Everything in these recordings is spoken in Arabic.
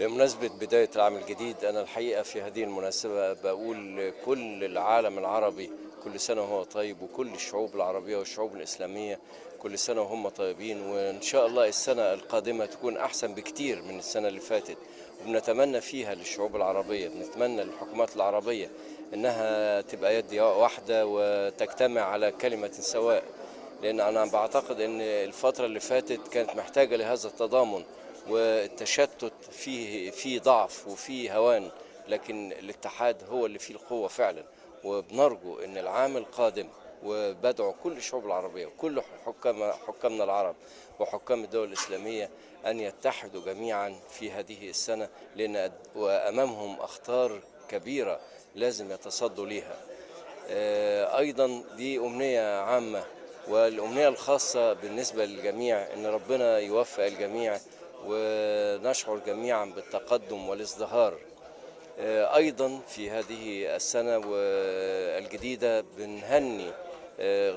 بمناسبة بداية العام الجديد، أنا الحقيقة في هذه المناسبة بقول لكل العالم العربي كل سنة وهو طيب، وكل الشعوب العربية والشعوب الإسلامية كل سنة وهم طيبين، وإن شاء الله السنة القادمة تكون أحسن بكتير من السنة اللي فاتت. وبنتمنى فيها للشعوب العربية، بنتمنى للحكومات العربية إنها تبقى يد واحدة وتجتمع على كلمة سواء، لأن أنا بعتقد أن الفترة اللي فاتت كانت محتاجة لهذا التضامن، والتشتت فيه ضعف وفيه هوان، لكن الاتحاد هو اللي فيه القوة فعلا. وبنرجو أن العام القادم، وبدعو كل الشعوب العربية وكل حكامنا العرب وحكام الدول الإسلامية أن يتحدوا جميعا في هذه السنة، لأن وأمامهم أخطار كبيرة لازم يتصدوا ليها. أيضا دي أمنية عامة، والأمنية الخاصة بالنسبة للجميع أن ربنا يوفق الجميع ونشعر جميعا بالتقدم والازدهار. أيضا في هذه السنة الجديدة بنهني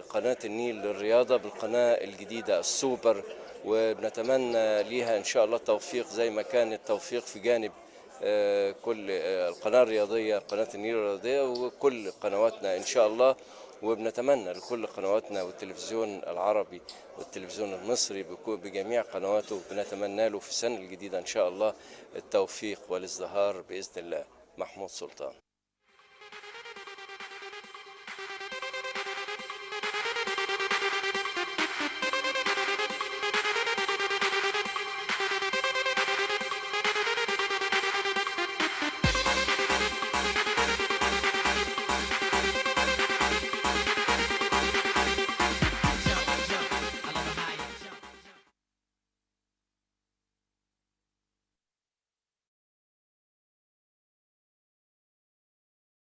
قناة النيل للرياضة بالقناة الجديدة السوبر، وبنتمنى ليها إن شاء الله التوفيق زي ما كان التوفيق في جانب كل القناة الرياضية، قناة النيل الرياضية، وكل قنواتنا إن شاء الله. وبنتمنى لكل قنواتنا والتلفزيون العربي والتلفزيون المصري بجميع قنواته، بنتمنى له في السنة الجديدة إن شاء الله التوفيق والازدهار بإذن الله. محمود سلطان.